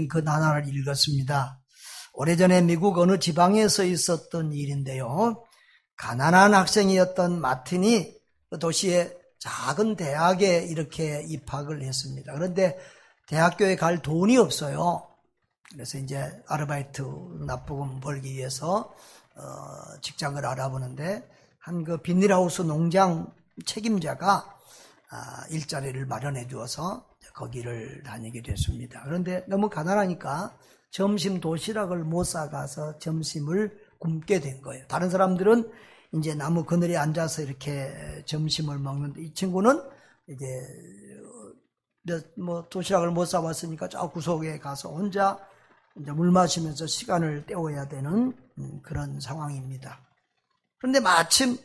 그 나날을 읽었습니다. 오래전에 미국 어느 지방에서 있었던 일인데요. 가난한 학생이었던 마틴이 그 도시의 작은 대학에 이렇게 입학을 했습니다. 그런데 대학교에 갈 돈이 없어요. 그래서 이제 아르바이트 납부금 벌기 위해서 직장을 알아보는데 한 그 비닐하우스 농장 책임자가 일자리를 마련해 주어서 거기를 다니게 됐습니다. 그런데 너무 가난하니까 점심 도시락을 못 사가서 점심을 굶게 된 거예요. 다른 사람들은 이제 나무 그늘에 앉아서 이렇게 점심을 먹는데 이 친구는 이제 뭐 도시락을 못 사왔으니까 저 구석에 가서 혼자 이제 물 마시면서 시간을 때워야 되는 그런 상황입니다. 그런데 마침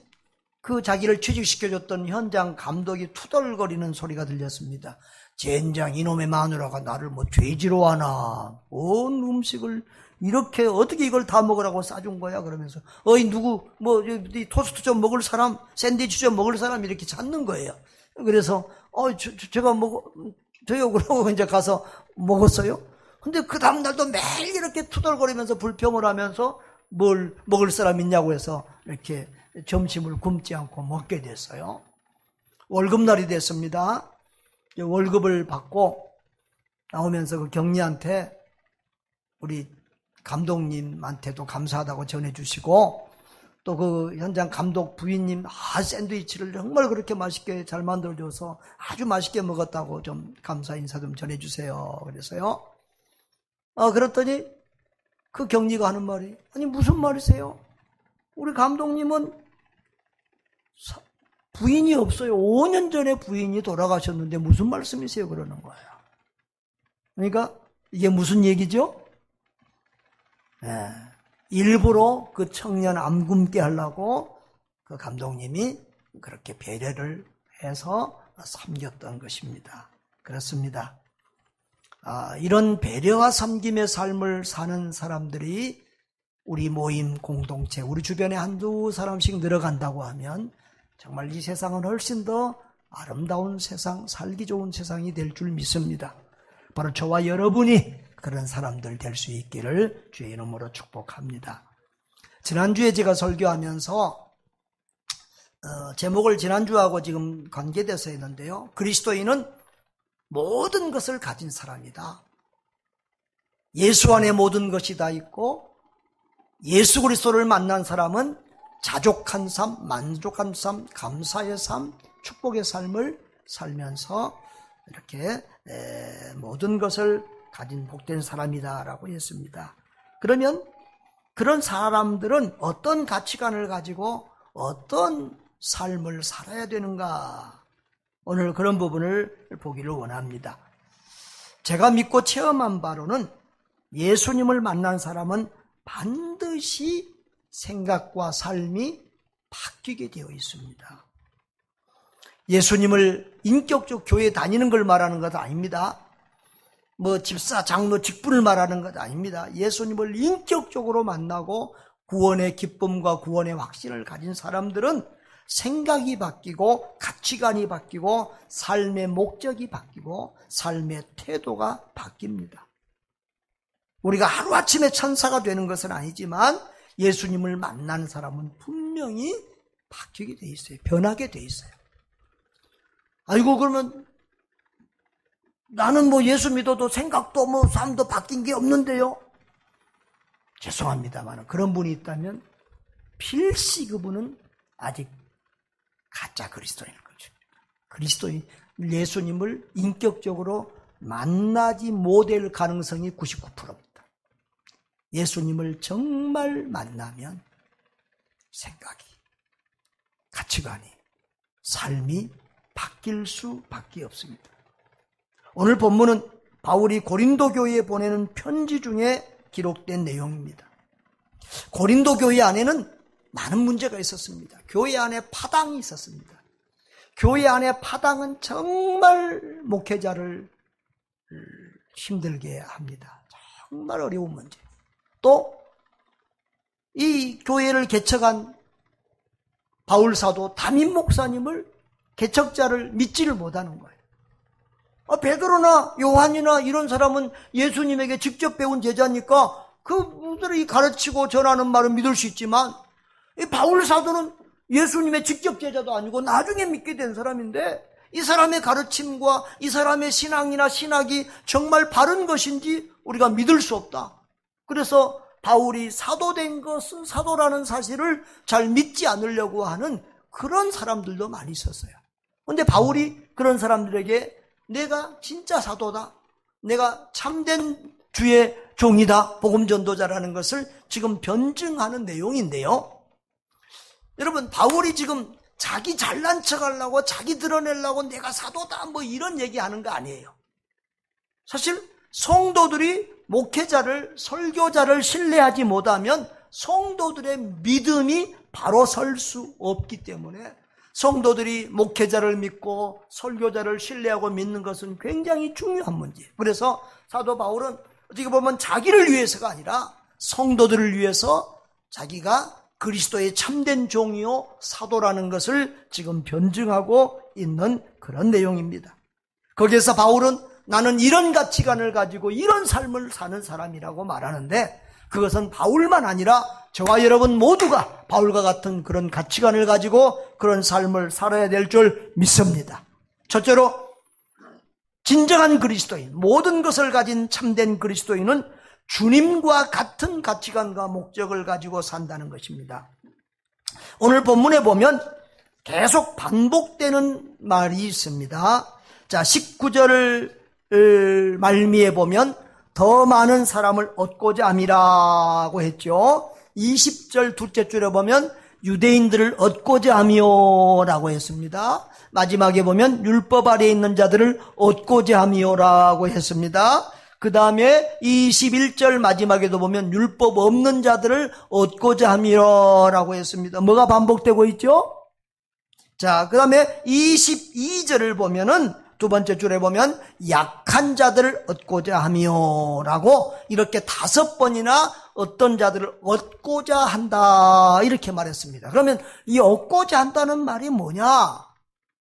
그 자기를 취직시켜줬던 현장 감독이 투덜거리는 소리가 들렸습니다. 젠장 이놈의 마누라가 나를 뭐 죄지로 하나. 온 음식을 이렇게 어떻게 이걸 다 먹으라고 싸준 거야? 그러면서 어이 누구 뭐 토스트 좀 먹을 사람, 샌드위치 좀 먹을 사람 이렇게 찾는 거예요. 그래서 제가 저요 그러고 이제 가서 먹었어요. 근데 그 다음 날도 매일 이렇게 투덜거리면서 불평을 하면서 뭘 먹을 사람 있냐고 해서 이렇게 점심을 굶지 않고 먹게 됐어요. 월급날이 됐습니다. 월급을 받고 나오면서 그 경리한테 우리 감독님한테도 감사하다고 전해주시고 또 그 현장 감독 부인님 샌드위치를 정말 그렇게 맛있게 잘 만들어줘서 아주 맛있게 먹었다고 좀 감사 인사 좀 전해주세요. 그래서요. 그랬더니 그 경리가 하는 말이 아니 무슨 말이세요? 우리 감독님은 부인이 없어요. 5년 전에 부인이 돌아가셨는데 무슨 말씀이세요? 그러는 거예요. 그러니까 이게 무슨 얘기죠? 네. 일부러 그 청년 안 굶게 하려고 그 감독님이 그렇게 배려를 해서 섬겼던 것입니다. 그렇습니다. 이런 배려와 섬김의 삶을 사는 사람들이 우리 모임 공동체, 우리 주변에 한두 사람씩 늘어간다고 하면 정말 이 세상은 훨씬 더 아름다운 세상, 살기 좋은 세상이 될 줄 믿습니다. 바로 저와 여러분이 그런 사람들 될 수 있기를 주의 이름으로 축복합니다. 지난주에 제가 설교하면서 제목을 지난주하고 지금 관계돼서 했는데요. 그리스도인은 모든 것을 가진 사람이다. 예수 안에 모든 것이 다 있고 예수 그리스도를 만난 사람은 자족한 삶, 만족한 삶, 감사의 삶, 축복의 삶을 살면서 이렇게 모든 것을 가진 복된 사람이다라고 했습니다. 그러면 그런 사람들은 어떤 가치관을 가지고 어떤 삶을 살아야 되는가? 오늘 그런 부분을 보기를 원합니다. 제가 믿고 체험한 바로는 예수님을 만난 사람은 반드시 생각과 삶이 바뀌게 되어 있습니다. 예수님을 인격적 교회에 다니는 걸 말하는 것 아닙니다. 뭐 집사, 장로, 직분을 말하는 것 아닙니다. 예수님을 인격적으로 만나고 구원의 기쁨과 구원의 확신을 가진 사람들은 생각이 바뀌고 가치관이 바뀌고 삶의 목적이 바뀌고 삶의 태도가 바뀝니다. 우리가 하루아침에 천사가 되는 것은 아니지만 예수님을 만난 사람은 분명히 바뀌게 돼 있어요. 변하게 돼 있어요. 아이고 그러면 나는 뭐 예수 믿어도 생각도 뭐 삶도 바뀐 게 없는데요. 죄송합니다만 그런 분이 있다면 필시 그분은 아직 가짜 그리스도인 거죠. 그리스도인 예수님을 인격적으로 만나지 못할 가능성이 99%입니다. 예수님을 정말 만나면 생각이, 가치관이, 삶이 바뀔 수밖에 없습니다. 오늘 본문은 바울이 고린도 교회에 보내는 편지 중에 기록된 내용입니다. 고린도 교회 안에는 많은 문제가 있었습니다. 교회 안에 파당이 있었습니다. 교회 안에 파당은 정말 목회자를 힘들게 합니다. 정말 어려운 문제. 또 이 교회를 개척한 바울 사도 담임 목사님을 개척자를 믿지를 못하는 거예요. 베드로나 요한이나 이런 사람은 예수님에게 직접 배운 제자니까 그들이 가르치고 전하는 말은 믿을 수 있지만, 이 바울 사도는 예수님의 직접 제자도 아니고 나중에 믿게 된 사람인데, 이 사람의 가르침과 이 사람의 신앙이나 신학이 정말 바른 것인지 우리가 믿을 수 없다. 그래서 바울이 사도된 것은, 사도라는 사실을 잘 믿지 않으려고 하는 그런 사람들도 많이 있었어요. 그런데 바울이 그런 사람들에게 내가 진짜 사도다, 내가 참된 주의 종이다, 복음 전도자라는 것을 지금 변증하는 내용인데요. 여러분, 바울이 지금 자기 잘난 척 하려고, 자기 드러내려고 내가 사도다 뭐 이런 얘기하는 거 아니에요. 사실 성도들이 목회자를, 설교자를 신뢰하지 못하면 성도들의 믿음이 바로 설 수 없기 때문에, 성도들이 목회자를 믿고 설교자를 신뢰하고 믿는 것은 굉장히 중요한 문제예요. 그래서 사도 바울은 어떻게 보면 자기를 위해서가 아니라 성도들을 위해서 자기가 그리스도의 참된 종이요 사도라는 것을 지금 변증하고 있는 그런 내용입니다. 거기에서 바울은 나는 이런 가치관을 가지고 이런 삶을 사는 사람이라고 말하는데, 그것은 바울만 아니라 저와 여러분 모두가 바울과 같은 그런 가치관을 가지고 그런 삶을 살아야 될 줄 믿습니다. 첫째로, 진정한 그리스도인, 모든 것을 가진 참된 그리스도인은 주님과 같은 가치관과 목적을 가지고 산다는 것입니다. 오늘 본문에 보면 계속 반복되는 말이 있습니다. 자, 19절 말미에 보면 더 많은 사람을 얻고자 함이라고 했죠. 20절 둘째 줄에 보면 유대인들을 얻고자 함이요라고 했습니다. 마지막에 보면 율법 아래에 있는 자들을 얻고자 함이요라고 했습니다. 그 다음에 21절 마지막에도 보면 율법 없는 자들을 얻고자 함이요라고 했습니다. 뭐가 반복되고 있죠? 자, 그 다음에 22절을 보면은 두 번째 줄에 보면 약한 자들을 얻고자 함이요라고 이렇게 5번이나 어떤 자들을 얻고자 한다 이렇게 말했습니다. 그러면 이 얻고자 한다는 말이 뭐냐?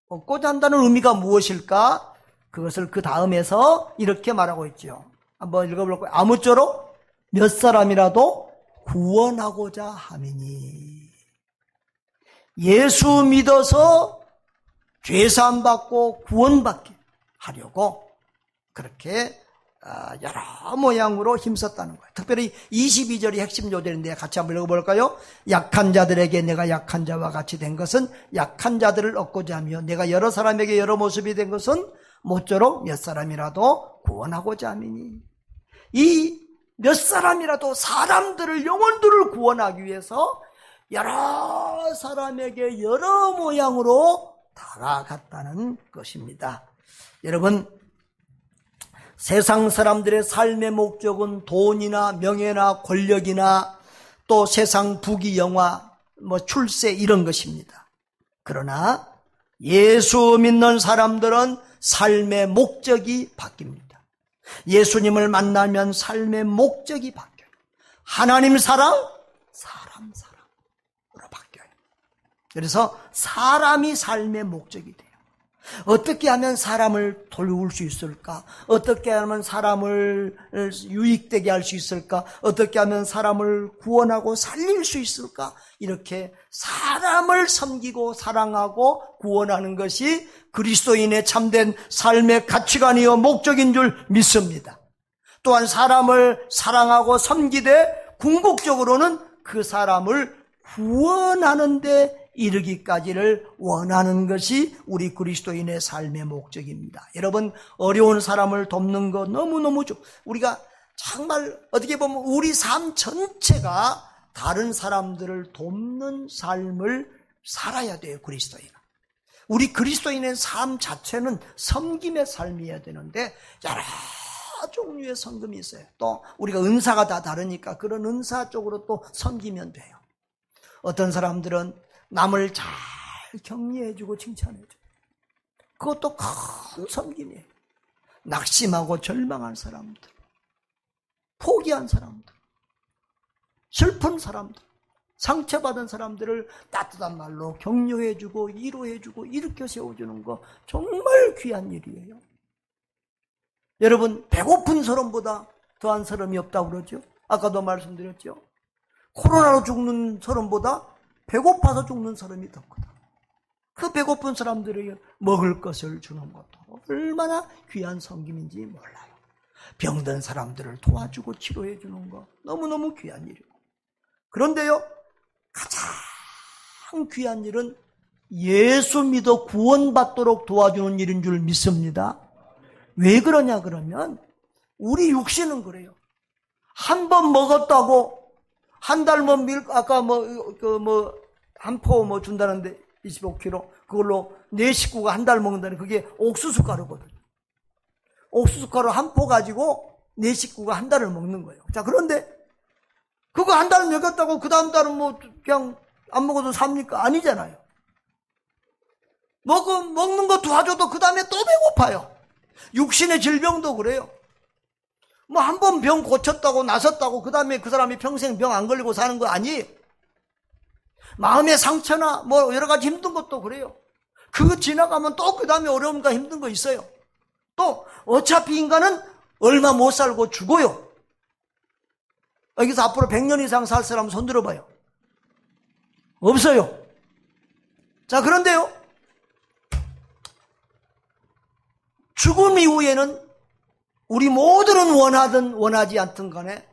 얻고자 한다는 의미가 무엇일까? 그것을 그 다음에서 이렇게 말하고 있죠. 한번 읽어볼까요? 아무쪼록 몇 사람이라도 구원하고자 함이니. 예수 믿어서 죄사함 받고 구원받게 하려고 그렇게 여러 모양으로 힘썼다는 거예요. 특별히 22절이 핵심 요절인데 같이 한번 읽어볼까요? 약한 자들에게 내가 약한 자와 같이 된 것은 약한 자들을 얻고자 하며, 내가 여러 사람에게 여러 모습이 된 것은 모쪼록 몇 사람이라도 구원하고자 함이니. 이 몇 사람이라도 사람들을, 영혼들을 구원하기 위해서 여러 사람에게 여러 모양으로 다가갔다는 것입니다. 여러분, 세상 사람들의 삶의 목적은 돈이나 명예나 권력이나 또 세상 부귀 영화, 출세 이런 것입니다. 그러나 예수 믿는 사람들은 삶의 목적이 바뀝니다. 예수님을 만나면 삶의 목적이 바뀌어요. 하나님 사랑, 사람 사랑으로 바뀌어요. 그래서 사람이 삶의 목적이 돼요. 어떻게 하면 사람을 돌볼 수 있을까? 어떻게 하면 사람을 유익되게 할 수 있을까? 어떻게 하면 사람을 구원하고 살릴 수 있을까? 이렇게 사람을 섬기고 사랑하고 구원하는 것이 그리스도인의 참된 삶의 가치관이요 목적인 줄 믿습니다. 또한 사람을 사랑하고 섬기되 궁극적으로는 그 사람을 구원하는 데 이르기까지를 원하는 것이 우리 그리스도인의 삶의 목적입니다. 여러분, 어려운 사람을 돕는 거 너무너무 우리가 정말 어떻게 보면 우리 삶 전체가 다른 사람들을 돕는 삶을 살아야 돼요. 그리스도인은. 우리 그리스도인의 삶 자체는 섬김의 삶이어야 되는데 여러 종류의 섬김이 있어요. 또 우리가 은사가 다 다르니까 그런 은사 쪽으로 또 섬기면 돼요. 어떤 사람들은 남을 잘 격려해주고 칭찬해줘. 그것도 큰 섬김이에요. 낙심하고 절망한 사람들, 포기한 사람들, 슬픈 사람들, 상처받은 사람들을 따뜻한 말로 격려해주고 위로해주고 일으켜 세워주는 거 정말 귀한 일이에요. 여러분, 배고픈 사람보다 더한 사람이 없다고 그러죠. 아까도 말씀드렸죠. 코로나로 죽는 사람보다 배고파서 죽는 사람이 더 크다. 그 배고픈 사람들에게 먹을 것을 주는 것도 얼마나 귀한 섬김인지 몰라요. 병든 사람들을 도와주고 치료해 주는 거 너무너무 귀한 일이고. 그런데요, 가장 귀한 일은 예수 믿어 구원받도록 도와주는 일인 줄 믿습니다. 왜 그러냐 그러면 우리 육신은 그래요. 한 번 먹었다고 한 달만 아까 한 포 준다는데 25kg 그걸로 내 식구가 한 달 먹는다는 그게 옥수수 가루거든요. 옥수수 가루 한 포 가지고 내 식구가 한 달을 먹는 거예요. 자, 그런데 그거 한 달을 먹였다고 그 다음 달은 그냥 안 먹어도 삽니까? 아니잖아요. 먹는 거 도와줘도 그 다음에 또 배고파요. 육신의 질병도 그래요. 한 번 병 고쳤다고 나섰다고 그 다음에 그 사람이 평생 병 안 걸리고 사는 거 아니에요. 마음의 상처나 여러 가지 힘든 것도 그래요. 그거 지나가면 또 그 다음에 어려움과 힘든 거 있어요. 또 어차피 인간은 얼마 못 살고 죽어요. 여기서 앞으로 100년 이상 살 사람 손 들어봐요. 없어요. 자, 그런데요, 죽음 이후에는 우리 모두는 원하든 원하지 않든 간에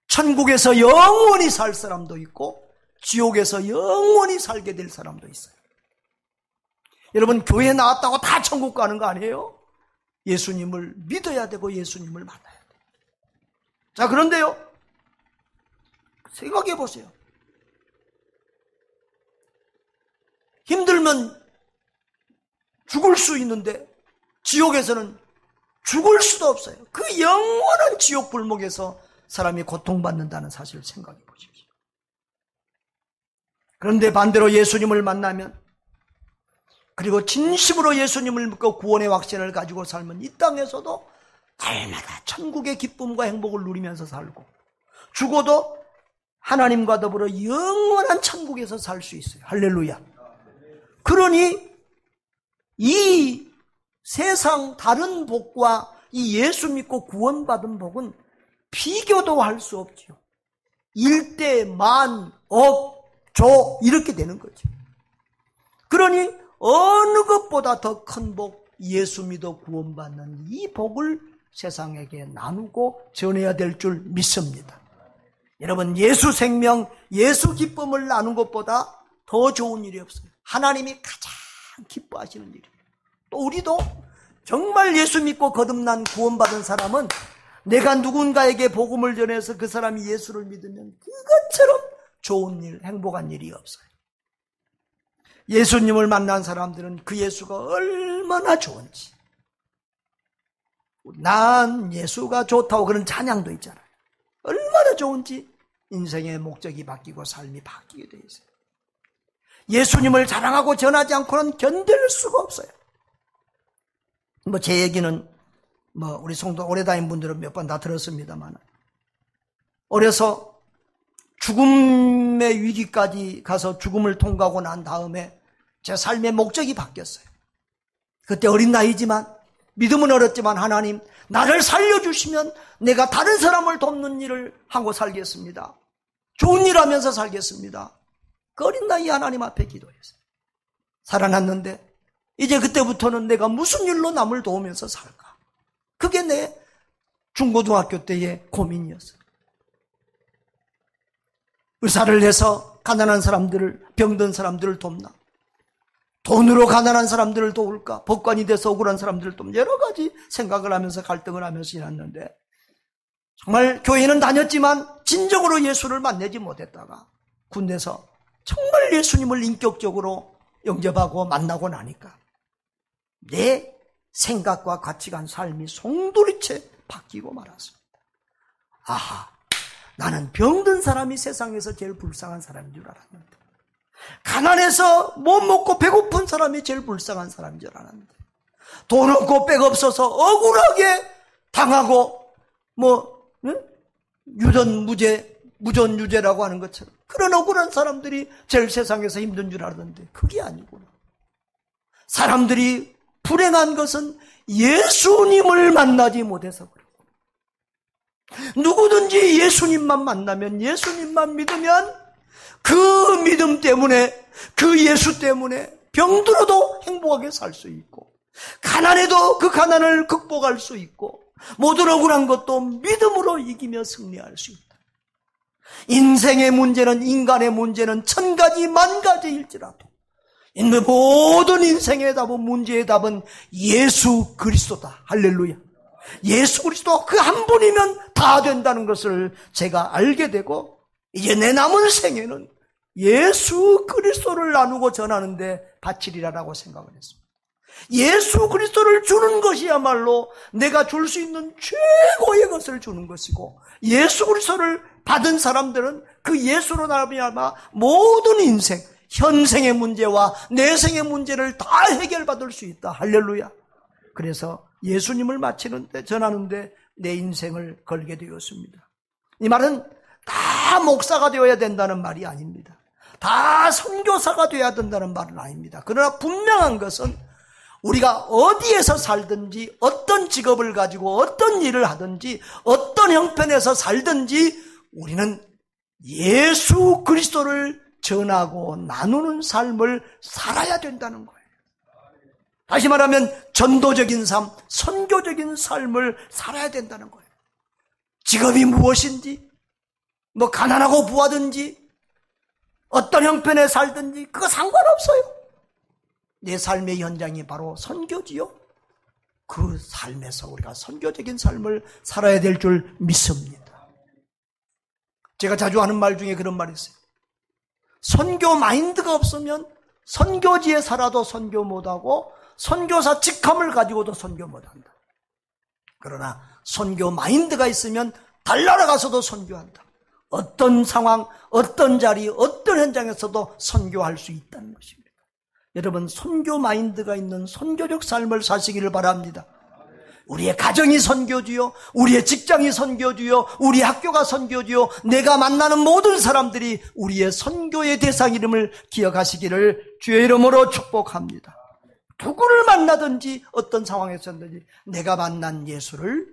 천국에서 영원히 살 사람도 있고 지옥에서 영원히 살게 될 사람도 있어요. 여러분, 교회 나왔다고 다 천국 가는 거 아니에요? 예수님을 믿어야 되고 예수님을 만나야 돼요. 자, 그런데요, 생각해 보세요. 힘들면 죽을 수 있는데 지옥에서는 죽을 수도 없어요. 그 영원한 지옥 불목에서 사람이 고통받는다는 사실을 생각해 보십시오. 그런데 반대로 예수님을 만나면, 그리고 진심으로 예수님을 믿고 구원의 확신을 가지고 살면 이 땅에서도 날마다 천국의 기쁨과 행복을 누리면서 살고, 죽어도 하나님과 더불어 영원한 천국에서 살 수 있어요. 할렐루야. 그러니 이 세상 다른 복과 이 예수 믿고 구원받은 복은 비교도 할 수 없지요. 일대, 만, 억, 조 이렇게 되는 거죠. 그러니 어느 것보다 더 큰 복, 예수 믿어 구원받는 이 복을 세상에게 나누고 전해야 될 줄 믿습니다. 여러분, 예수 생명, 예수 기쁨을 나눈 것보다 더 좋은 일이 없어요. 하나님이 가장 기뻐하시는 일이에요. 또 우리도 정말 예수 믿고 거듭난 구원받은 사람은 내가 누군가에게 복음을 전해서 그 사람이 예수를 믿으면 그것처럼 좋은 일, 행복한 일이 없어요. 예수님을 만난 사람들은 그 예수가 얼마나 좋은지, 난 예수가 좋다고 그런 찬양도 있잖아요. 얼마나 좋은지 인생의 목적이 바뀌고 삶이 바뀌게 돼 있어요. 예수님을 자랑하고 전하지 않고는 견딜 수가 없어요. 제 얘기는 우리 성도 오래 다닌 분들은 몇 번 다 들었습니다만, 어려서 죽음의 위기까지 가서 죽음을 통과하고 난 다음에 제 삶의 목적이 바뀌었어요. 그때 어린 나이지만, 믿음은 어렸지만, 하나님 나를 살려주시면 내가 다른 사람을 돕는 일을 하고 살겠습니다. 좋은 일 하면서 살겠습니다. 그 어린 나이에 하나님 앞에 기도했어요. 살아났는데 이제 그때부터는 내가 무슨 일로 남을 도우면서 살까? 그게 내 중고등학교 때의 고민이었어요. 의사를 해서 가난한 사람들을, 병든 사람들을 돕나? 돈으로 가난한 사람들을 도울까? 법관이 돼서 억울한 사람들을 돕나? 여러 가지 생각을 하면서 갈등을 하면서 지났는데, 정말 교회는 다녔지만 진정으로 예수를 만나지 못했다가 군대에서 정말 예수님을 인격적으로 영접하고 만나고 나니까 내 생각과 가치관, 삶이 송두리째 바뀌고 말았습니다. 아하, 나는 병든 사람이 세상에서 제일 불쌍한 사람인 줄 알았는데, 가난해서 못 먹고 배고픈 사람이 제일 불쌍한 사람인 줄 알았는데, 돈 없고 백 없어서 억울하게 당하고 무전유죄라고 하는 것처럼 그런 억울한 사람들이 제일 세상에서 힘든 줄 알았는데 그게 아니구나. 사람들이 불행한 것은 예수님을 만나지 못해서 그래요. 누구든지 예수님만 만나면, 예수님만 믿으면 그 믿음 때문에, 그 예수 때문에 병들어도 행복하게 살 수 있고, 가난해도 그 가난을 극복할 수 있고, 모든 억울한 것도 믿음으로 이기며 승리할 수 있다. 인생의 문제는, 인간의 문제는 천 가지 만 가지일지라도 모든 인생의 답은, 문제의 답은 예수 그리스도다. 할렐루야. 예수 그리스도 그 한 분이면 다 된다는 것을 제가 알게 되고, 이제 내 남은 생애는 예수 그리스도를 나누고 전하는데 바치리라라고 생각을 했습니다. 예수 그리스도를 주는 것이야말로 내가 줄 수 있는 최고의 것을 주는 것이고, 예수 그리스도를 받은 사람들은 그 예수로 말미암아 모든 인생, 현생의 문제와 내생의 문제를 다 해결받을 수 있다. 할렐루야. 그래서 예수님을 마치는데, 전하는데 내 인생을 걸게 되었습니다. 이 말은 다 목사가 되어야 된다는 말이 아닙니다. 다 선교사가 되어야 된다는 말은 아닙니다. 그러나 분명한 것은 우리가 어디에서 살든지, 어떤 직업을 가지고 어떤 일을 하든지, 어떤 형편에서 살든지 우리는 예수 그리스도를 전하고 나누는 삶을 살아야 된다는 거예요. 다시 말하면 전도적인 삶, 선교적인 삶을 살아야 된다는 거예요. 직업이 무엇인지, 가난하고 부하든지, 어떤 형편에 살든지 그거 상관없어요. 내 삶의 현장이 바로 선교지요. 그 삶에서 우리가 선교적인 삶을 살아야 될 줄 믿습니다. 제가 자주 하는 말 중에 그런 말이 있어요. 선교 마인드가 없으면 선교지에 살아도 선교 못하고, 선교사 직함을 가지고도 선교 못한다. 그러나 선교 마인드가 있으면 달나라 가서도 선교한다. 어떤 상황, 어떤 자리, 어떤 현장에서도 선교할 수 있다는 것입니다. 여러분, 선교 마인드가 있는 선교적 삶을 사시기를 바랍니다. 우리의 가정이 선교지요, 우리의 직장이 선교지요, 우리 학교가 선교지요, 내가 만나는 모든 사람들이 우리의 선교의 대상 이름을 기억하시기를 주의 이름으로 축복합니다. 누구를 만나든지 어떤 상황에서든지 내가 만난 예수를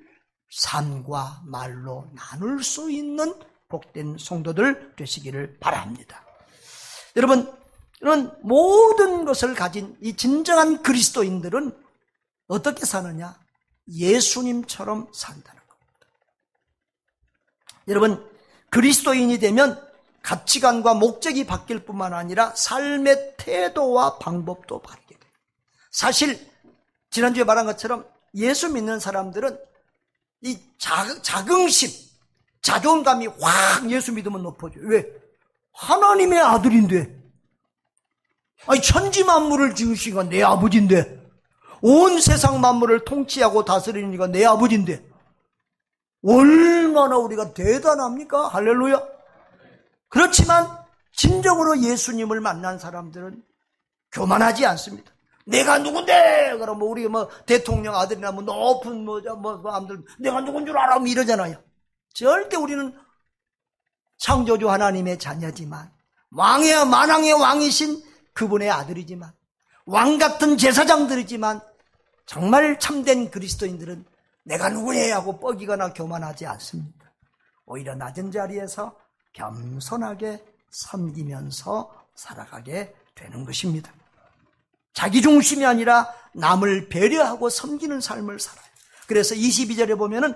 삶과 말로 나눌 수 있는 복된 성도들 되시기를 바랍니다. 여러분, 이런 모든 것을 가진 이 진정한 그리스도인들은 어떻게 사느냐? 예수님처럼 산다는 겁니다. 여러분, 그리스도인이 되면 가치관과 목적이 바뀔 뿐만 아니라 삶의 태도와 방법도 바뀌게 돼요. 사실 지난주에 말한 것처럼 예수 믿는 사람들은 이 자긍심, 자존감이 확 예수 믿으면 높아져요. 왜? 하나님의 아들인데, 아니 천지 만물을 지으신 건 내 아버지인데, 온 세상 만물을 통치하고 다스리는 이가 내 아버지인데 얼마나 우리가 대단합니까? 할렐루야. 그렇지만 진정으로 예수님을 만난 사람들은 교만하지 않습니다. 내가 누군데? 그럼 우리 대통령 아들이나 높은 아들 내가 누군 줄 알아? 이러잖아요. 절대 우리는 창조주 하나님의 자녀지만, 만왕의 왕이신 그분의 아들이지만, 왕 같은 제사장들이지만, 정말 참된 그리스도인들은 내가 누구냐 하고 뻐기거나 교만하지 않습니다. 오히려 낮은 자리에서 겸손하게 섬기면서 살아가게 되는 것입니다. 자기 중심이 아니라 남을 배려하고 섬기는 삶을 살아요. 그래서 22절에 보면은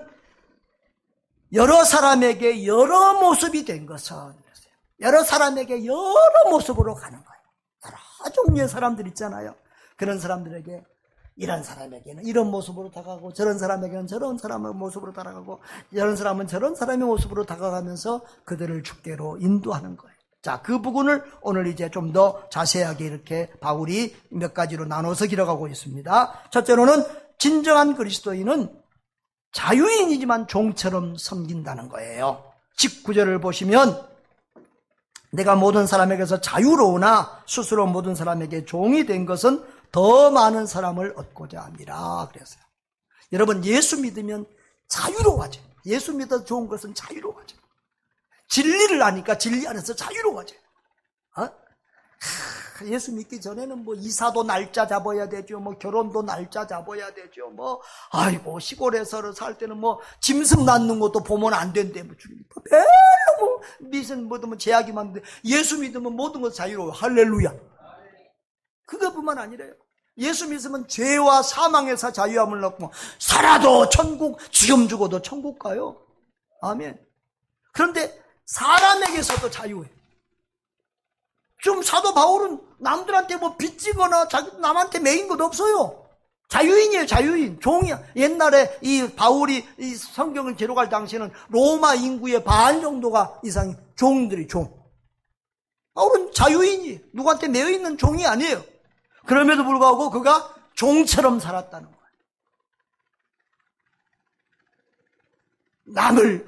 여러 사람에게 여러 모습이 된 것은, 여러 사람에게 여러 모습으로 가는 거예요. 여러 종류의 사람들 있잖아요. 그런 사람들에게, 이런 사람에게는 이런 모습으로 다가가고, 저런 사람에게는 저런 사람의 모습으로 다가가고, 이런 사람은 저런 사람의 모습으로 다가가면서 그들을 주께로 인도하는 거예요. 자, 그 부분을 오늘 이제 좀 더 자세하게 이렇게 바울이 몇 가지로 나눠서 기록하고 있습니다. 첫째로는 진정한 그리스도인은 자유인이지만 종처럼 섬긴다는 거예요. 19절을 보시면, 내가 모든 사람에게서 자유로우나 스스로 모든 사람에게 종이 된 것은 더 많은 사람을 얻고자 합니다. 그래서요. 여러분, 예수 믿으면 자유로워져요. 예수 믿어 좋은 것은 자유로워져요. 진리를 아니까 진리 안에서 자유로워져요. 예수 믿기 전에는 뭐 이사도 날짜 잡아야 되죠. 뭐 결혼도 날짜 잡아야 되죠. 뭐 아이고 시골에서 살 때는 뭐 짐승 낳는 것도 보면 안 된대. 뭐 주님 별로 뭐 믿음 뭐든 제약이 많은데 예수 믿으면 모든 것 자유로워. 할렐루야. 그것뿐만 아니래요. 예수 믿으면 죄와 사망에서 자유함을 얻고 살아도 천국, 지금 죽어도 천국 가요. 아멘. 그런데 사람에게서도 자유해. 좀 사도 바울은 남들한테 뭐 빚지거나 남한테 매인 것 없어요. 자유인이에요, 자유인. 종이야. 옛날에 이 바울이 이 성경을 기록할 당시에는 로마 인구의 반 정도가 이상이 종들이 종. 바울은 자유인이에요. 누구한테 매여 있는 종이 아니에요. 그럼에도 불구하고 그가 종처럼 살았다는 거예요.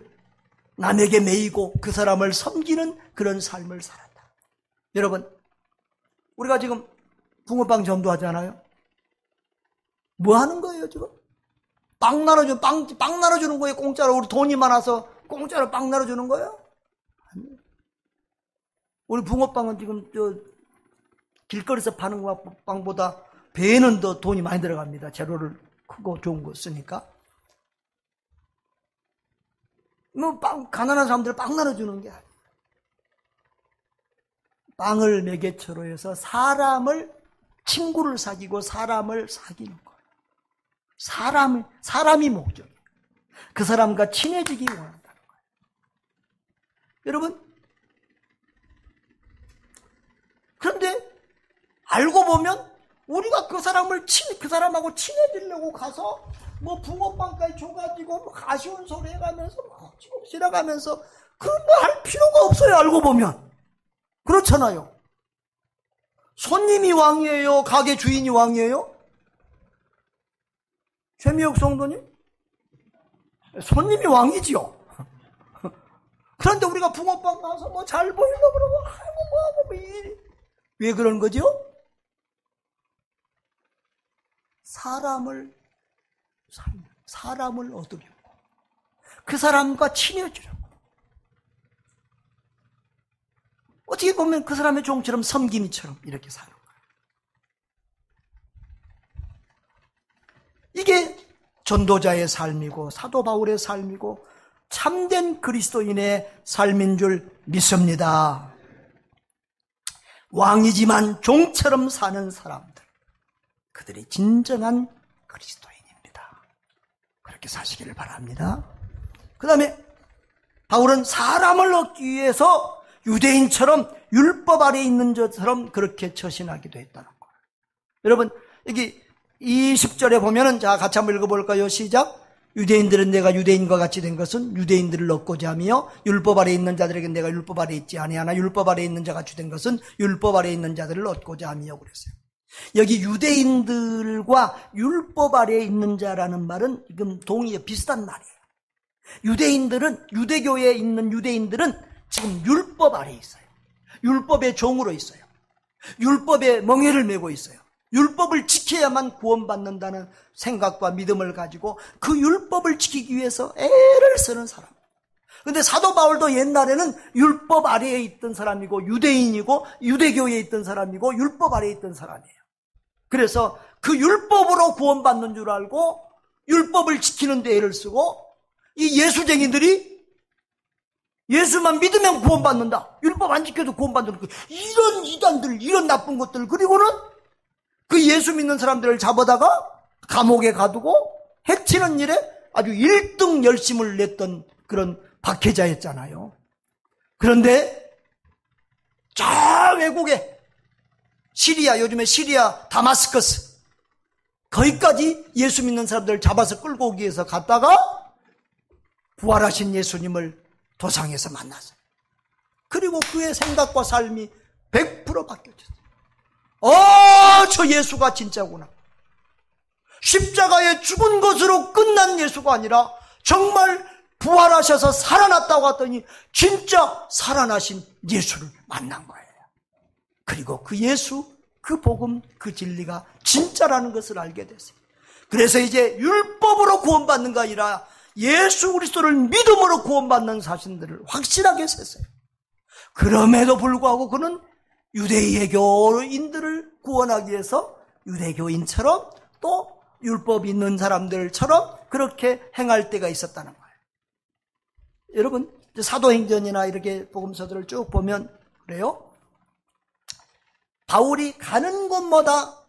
남에게 매이고 그 사람을 섬기는 그런 삶을 살았다. 여러분, 우리가 지금 붕어빵 전도하잖아요. 뭐 하는 거예요, 지금? 빵 나눠주는 거예요, 공짜로. 우리 돈이 많아서 공짜로 빵 나눠주는 거예요? 아니에요. 우리 붕어빵은 지금 길거리에서 파는 빵보다 배는 더 돈이 많이 들어갑니다. 재료를 크고 좋은 거 쓰니까. 뭐 가난한 사람들 빵 나눠주는 게 아니에요. 빵을 매개체로 해서 친구를 사귀고 사람을 사귀는 거예요. 사람이 목적이에요. 그 사람과 친해지기 원한다는 거예요. 여러분, 그런데 알고 보면 우리가 그 사람하고 친해지려고 가서 뭐 붕어빵까지 줘가지고 뭐 아쉬운 소리 해가면서 막 지나가면서 그런 거 할 필요가 없어요. 알고 보면. 그렇잖아요. 손님이 왕이에요? 가게 주인이 왕이에요? 최미혁 성도님? 손님이 왕이지요. 그런데 우리가 붕어빵 가서 뭐 잘 보이려고 그러고 아이고 왜 그런 거죠? 사람을 얻으려고, 그 사람과 친해지려고. 어떻게 보면 그 사람의 종처럼 섬김이처럼 이렇게 사는 거예요. 이게 전도자의 삶이고 사도 바울의 삶이고 참된 그리스도인의 삶인 줄 믿습니다. 왕이지만 종처럼 사는 사람들, 그들이 진정한 그리스도인입니다. 그렇게 사시기를 바랍니다. 그 다음에 바울은 사람을 얻기 위해서 유대인처럼 율법 아래에 있는 자처럼 그렇게 처신하기도 했다는 거예요. 여러분, 여기 20절에 보면은, 자, 같이 한번 읽어볼까요? 시작. 유대인들은 내가 유대인과 같이 된 것은 유대인들을 얻고자 하며 율법 아래에 있는 자들에게 내가 율법 아래에 있지 아니하나 율법 아래에 있는 자가 주된 것은 율법 아래에 있는 자들을 얻고자 하며 그랬어요. 여기 유대인들과 율법 아래에 있는 자라는 말은 지금 동의에 비슷한 말이에요. 유대인들은, 유대교에 있는 유대인들은 지금 율법 아래에 있어요. 율법의 종으로 있어요. 율법에 멍에를 메고 있어요. 율법을 지켜야만 구원받는다는 생각과 믿음을 가지고 그 율법을 지키기 위해서 애를 쓰는 사람. 근데 사도 바울도 옛날에는 율법 아래에 있던 사람이고 유대인이고 유대교에 있던 사람이고 율법 아래에 있던 사람이에요. 그래서 그 율법으로 구원받는 줄 알고 율법을 지키는 데 애를 쓰고, 이 예수쟁이들이 예수만 믿으면 구원받는다, 율법 안 지켜도 구원받는다, 이런 이단들, 이런 나쁜 것들, 그리고는 그 예수 믿는 사람들을 잡아다가 감옥에 가두고 해치는 일에 아주 1등 열심을 냈던 그런 박해자였잖아요. 그런데 저 외국에 시리아, 요즘에 시리아 다마스커스, 거기까지 예수 믿는 사람들을 잡아서 끌고 오기 위해서 갔다가 부활하신 예수님을 도상에서 만났어요. 그리고 그의 생각과 삶이 100% 바뀌어졌어요. 저 예수가 진짜구나. 십자가에 죽은 것으로 끝난 예수가 아니라 정말 부활하셔서 살아났다고 하더니 진짜 살아나신 예수를 만난 거예요. 그리고 그 예수, 그 복음, 그 진리가 진짜라는 것을 알게 됐어요. 그래서 이제 율법으로 구원받는 거 아니라 예수 그리스도를 믿음으로 구원받는 사실들을 확실하게 셌어요. 그럼에도 불구하고 그는 유대교인들을 구원하기 위해서 유대교인처럼 또 율법 있는 사람들처럼 그렇게 행할 때가 있었다는 거예요. 여러분, 사도행전이나 이렇게 복음서들을 쭉 보면 그래요. 바울이 가는 곳마다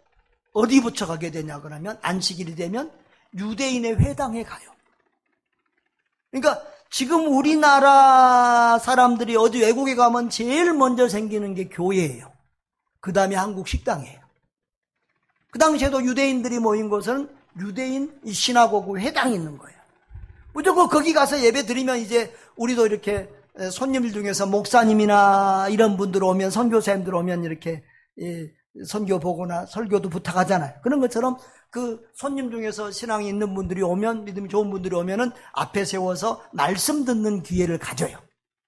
어디 붙여가게 되냐 그러면 안식일이 되면 유대인의 회당에 가요. 그러니까 지금 우리나라 사람들이 어디 외국에 가면 제일 먼저 생기는 게 교회예요. 그 다음에 한국 식당이에요. 그 당시에도 유대인들이 모인 곳은 유대인 시나고그 회당이 있는 거예요. 무조건 거기 가서 예배 드리면 이제 우리도 이렇게 손님들 중에서 목사님이나 이런 분들 오면 선교사님들 오면 이렇게 선교 보거나 설교도 부탁하잖아요. 그런 것처럼 그 손님 중에서 신앙이 있는 분들이 오면, 믿음이 좋은 분들이 오면은 앞에 세워서 말씀 듣는 기회를 가져요.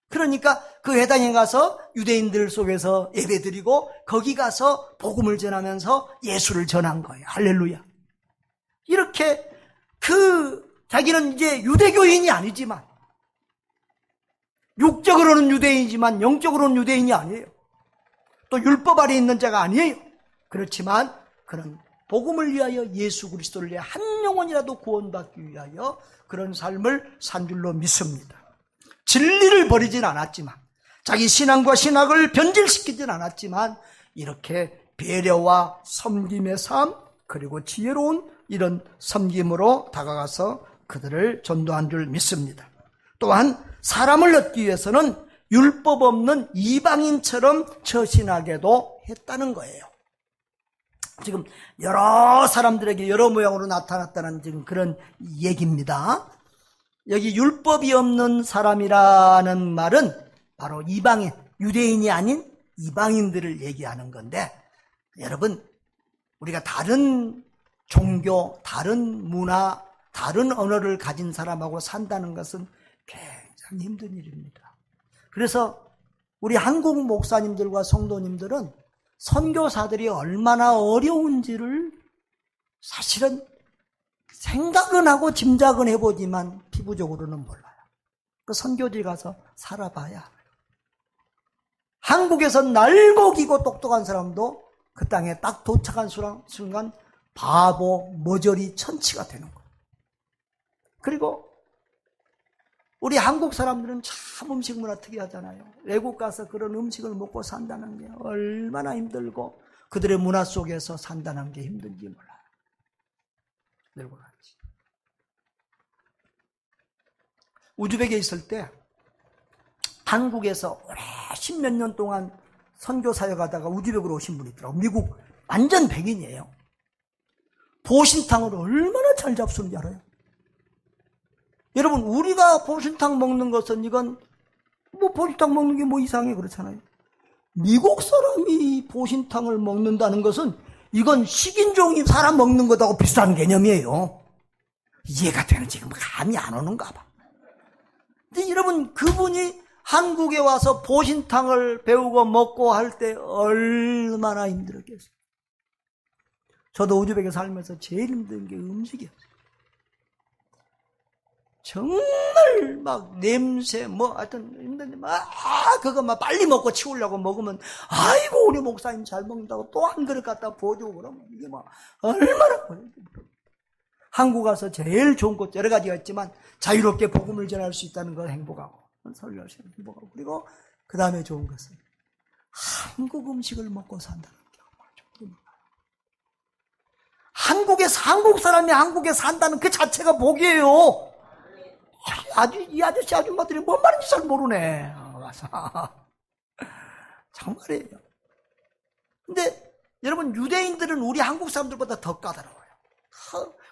그러니까 그 회당에 가서 유대인들 속에서 예배 드리고 거기 가서 복음을 전하면서 예수를 전한 거예요. 할렐루야. 이렇게 자기는 이제 유대교인이 아니지만, 육적으로는 유대인이지만 영적으로는 유대인이 아니에요. 또 율법 아래 있는 자가 아니에요. 그렇지만 그런 복음을 위하여, 예수 그리스도를 위해 한 영혼이라도 구원받기 위하여 그런 삶을 산 줄로 믿습니다. 진리를 버리진 않았지만, 자기 신앙과 신학을 변질시키진 않았지만, 이렇게 배려와 섬김의 삶, 그리고 지혜로운 이런 섬김으로 다가가서 그들을 전도한 줄 믿습니다. 또한 사람을 얻기 위해서는 율법 없는 이방인처럼 처신하게도 했다는 거예요. 지금 여러 사람들에게 여러 모양으로 나타났다는 지금 그런 얘기입니다. 여기 율법이 없는 사람이라는 말은 바로 이방인, 유대인이 아닌 이방인들을 얘기하는 건데, 여러분, 우리가 다른 종교, 다른 문화, 다른 언어를 가진 사람하고 산다는 것은 굉장히 힘든 일입니다. 그래서 우리 한국 목사님들과 성도님들은 선교사들이 얼마나 어려운지를 사실은 생각은 하고 짐작은 해보지만 피부적으로는 몰라요. 그 선교지 가서 살아봐야 알아요. 한국에서 날고 기고 똑똑한 사람도 그 땅에 딱 도착한 순간 바보, 머저리, 천치가 되는 거예요. 그리고 우리 한국 사람들은 참 음식 문화 특이하잖아요. 외국 가서 그런 음식을 먹고 산다는 게 얼마나 힘들고 그들의 문화 속에서 산다는 게 힘든지 몰라요. 외국 가지. 우즈벡에 있을 때 한국에서 오래 십몇 년 동안 선교 사역하다가 우즈벡으로 오신 분이 있더라고요. 미국 완전 백인이에요. 보신탕을 얼마나 잘 잡수는지 알아요? 여러분, 우리가 보신탕 먹는 것은 이건 보신탕 먹는 게 이상해 그렇잖아요. 미국 사람이 보신탕을 먹는다는 것은 이건 식인종이 사람 먹는 것하고 비슷한 개념이에요. 이해가 되는 지금 감이 안 오는가 봐. 근데 여러분, 그분이 한국에 와서 보신탕을 배우고 먹고 할 때 얼마나 힘들었겠어요. 저도 우즈벡에 살면서 제일 힘든 게 음식이었어요. 정말 막 냄새 하여튼 힘든데 그거 빨리 먹고 치우려고 먹으면 아이고 우리 목사님 잘 먹는다고 또 한 그릇 갖다 부어주고 그러면 이게 얼마나 걸리는지 모릅니다. 한국 가서 제일 좋은 것 여러 가지가 있지만 자유롭게 복음을 전할 수 있다는 걸 행복하고 설교할 수 있는 행복하고, 그리고 그 다음에 좋은 것은 한국 음식을 먹고 산다는 게 정말 좋습니다. 한국 사람이 한국에 산다는 그 자체가 복이에요. 이 아저씨 아줌마들이 뭔 말인지 잘 모르네. 와서 정말이에요. 근데 여러분, 유대인들은 우리 한국 사람들보다 더 까다로워요.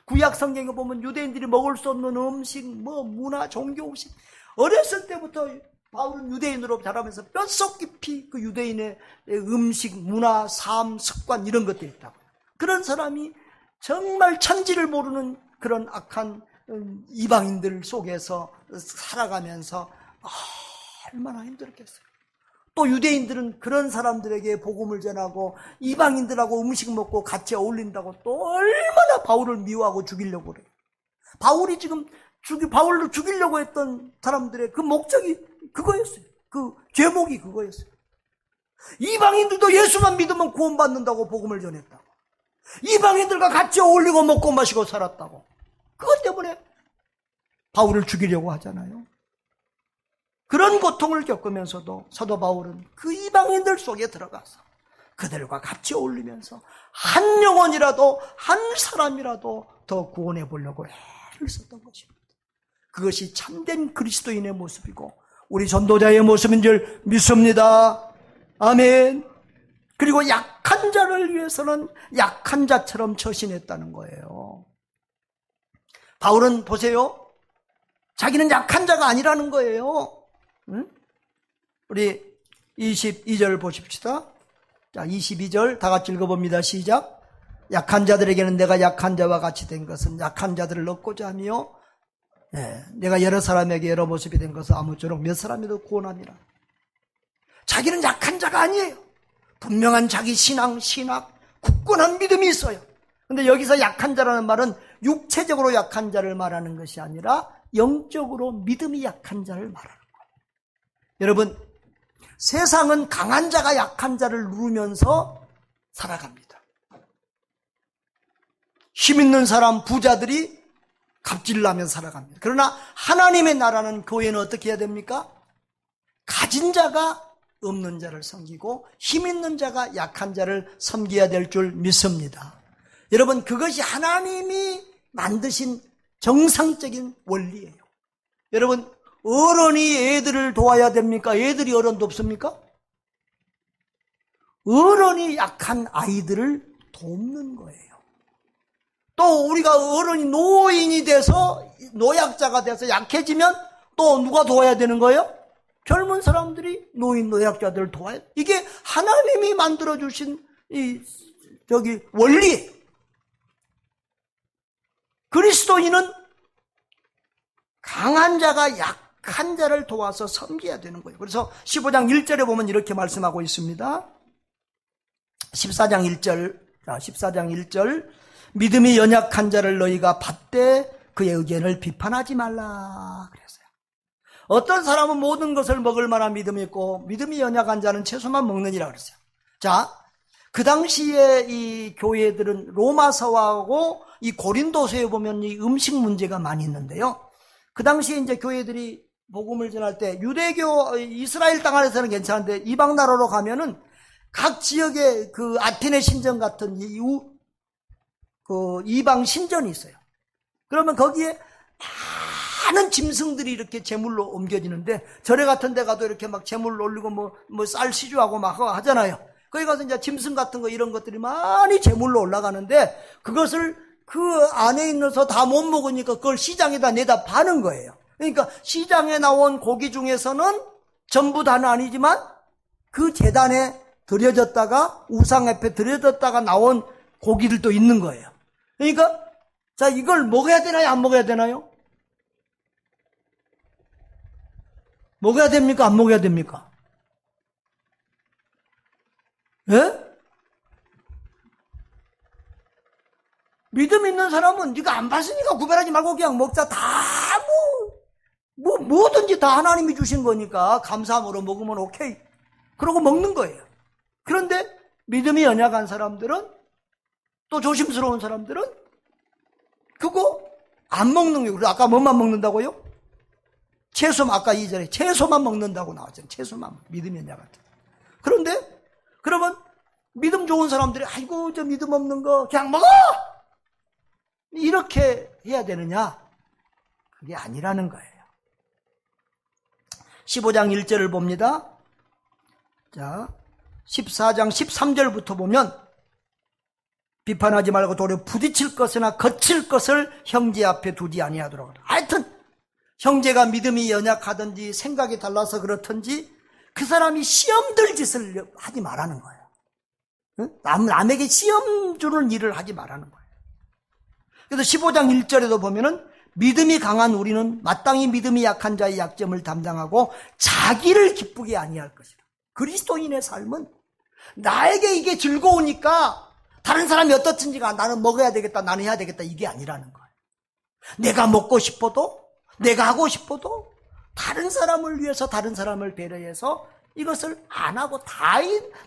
구약 성경에 보면 유대인들이 먹을 수 없는 음식, 문화, 종교 음식, 어렸을 때부터 바울은 유대인으로 자라면서 뼛속 깊이 그 유대인의 음식, 문화, 삶, 습관 이런 것들이 있다고. 그런 사람이 정말 천지를 모르는 그런 악한 이방인들 속에서 살아가면서 얼마나 힘들었겠어요. 또 유대인들은 그런 사람들에게 복음을 전하고 이방인들하고 음식 먹고 같이 어울린다고 또 얼마나 바울을 미워하고 죽이려고 그래요. 바울이 지금 바울을 죽이려고 했던 사람들의 그 목적이 그거였어요. 그 죄목이 그거였어요. 이방인들도 예수만 믿으면 구원받는다고 복음을 전했다고. 이방인들과 같이 어울리고 먹고 마시고 살았다고. 그것 때문에 바울을 죽이려고 하잖아요. 그런 고통을 겪으면서도 사도 바울은 그 이방인들 속에 들어가서 그들과 같이 어울리면서 한 영혼이라도, 한 사람이라도 더 구원해 보려고 애를 썼던 것입니다. 그것이 참된 그리스도인의 모습이고 우리 전도자의 모습인 줄 믿습니다. 아멘. 그리고 약한 자를 위해서는 약한 자처럼 처신했다는 거예요. 바울은 보세요. 자기는 약한 자가 아니라는 거예요. 응? 우리 22절 보십시다. 자, 22절 다 같이 읽어봅니다. 시작. 약한 자들에게는 내가 약한 자와 같이 된 것은 약한 자들을 얻고자 하며 내가 여러 사람에게 여러 모습이 된 것은 아무쪼록 몇 사람이도 구원함이라. 자기는 약한 자가 아니에요. 분명한 자기 신앙, 굳건한 믿음이 있어요. 근데 여기서 약한 자라는 말은 육체적으로 약한 자를 말하는 것이 아니라 영적으로 믿음이 약한 자를 말하는 거예요. 여러분, 세상은 강한 자가 약한 자를 누르면서 살아갑니다. 힘 있는 사람, 부자들이 갑질나며 살아갑니다. 그러나 하나님의 나라는, 교회는 어떻게 해야 됩니까? 가진 자가 없는 자를 섬기고 힘 있는 자가 약한 자를 섬겨야 될 줄 믿습니다. 여러분, 그것이 하나님이 만드신 정상적인 원리예요. 여러분, 어른이 애들을 도와야 됩니까? 애들이 어른도 없습니까? 어른이 약한 아이들을 돕는 거예요. 또 우리가 어른이 노인이 돼서, 노약자가 돼서 약해지면 또 누가 도와야 되는 거예요? 젊은 사람들이 노인 노약자들을 도와야 돼요. 이게 하나님이 만들어주신 원리예요. 그리스도인은 강한 자가 약한 자를 도와서 섬겨야 되는 거예요. 그래서 15장 1절에 보면 이렇게 말씀하고 있습니다. 14장 1절, 14장 1절. 믿음이 연약한 자를 너희가 받되 그의 의견을 비판하지 말라 그랬어요. 어떤 사람은 모든 것을 먹을 만한 믿음이 있고 믿음이 연약한 자는 채소만 먹느니라 그랬어요. 자, 그 당시에 이 교회들은 로마서하고 이 고린도서에 보면 이 음식 문제가 많이 있는데요. 그 당시에 이제 교회들이 복음을 전할 때 유대교, 이스라엘 땅 안에서는 괜찮은데 이방 나라로 가면은 각 지역에 그 아테네 신전 같은 그 이방 신전이 있어요. 그러면 거기에 많은 짐승들이 이렇게 제물로 옮겨지는데 절에 같은 데 가도 이렇게 막 제물 올리고 뭐 쌀 시주하고 막 하잖아요. 거기 가서 이제 짐승 같은 거 이런 것들이 많이 제물로 올라가는데 그것을 그 안에 있어서 다 못 먹으니까 그걸 시장에다 내다 파는 거예요. 그러니까 시장에 나온 고기 중에서는 전부 다는 아니지만 그 제단에 드려졌다가 우상 앞에 드려졌다가 나온 고기들도 있는 거예요. 그러니까 자, 이걸 먹어야 되나요? 안 먹어야 되나요? 먹어야 됩니까? 안 먹어야 됩니까? 예? 믿음 있는 사람은 네가 안 봤으니까 구별하지 말고 그냥 먹자. 다 뭐든지 다 하나님이 주신 거니까 감사함으로 먹으면 오케이. 그러고 먹는 거예요. 그런데 믿음이 연약한 사람들은, 또 조심스러운 사람들은 그거 안 먹는 거예요. 그래서 아까 뭐만 먹는다고요? 채소만, 아까 이전에 채소만 먹는다고 나왔잖아요. 채소만. 믿음이 연약한. 그런데 그러면 믿음 좋은 사람들이 아이고 저 믿음 없는 거 그냥 먹어! 이렇게 해야 되느냐? 그게 아니라는 거예요. 15장 1절을 봅니다. 자, 14장 13절부터 보면 비판하지 말고 도리어 부딪힐 것이나 거칠 것을 형제 앞에 두지 아니하도록. 하여튼 형제가 믿음이 연약하든지 생각이 달라서 그렇든지 그 사람이 시험 들 짓을 하지 말라는 거예요. 남에게 시험 주는 일을 하지 말라는 거예요. 그래서 15장 1절에도 보면은 믿음이 강한 우리는 마땅히 믿음이 약한 자의 약점을 담당하고 자기를 기쁘게 아니할 것이다. 그리스도인의 삶은 나에게 이게 즐거우니까 다른 사람이 어떻든지가 나는 먹어야 되겠다, 나는 해야 되겠다, 이게 아니라는 거예요. 내가 먹고 싶어도, 내가 하고 싶어도 다른 사람을 위해서 다른 사람을 배려해서 이것을 안 하고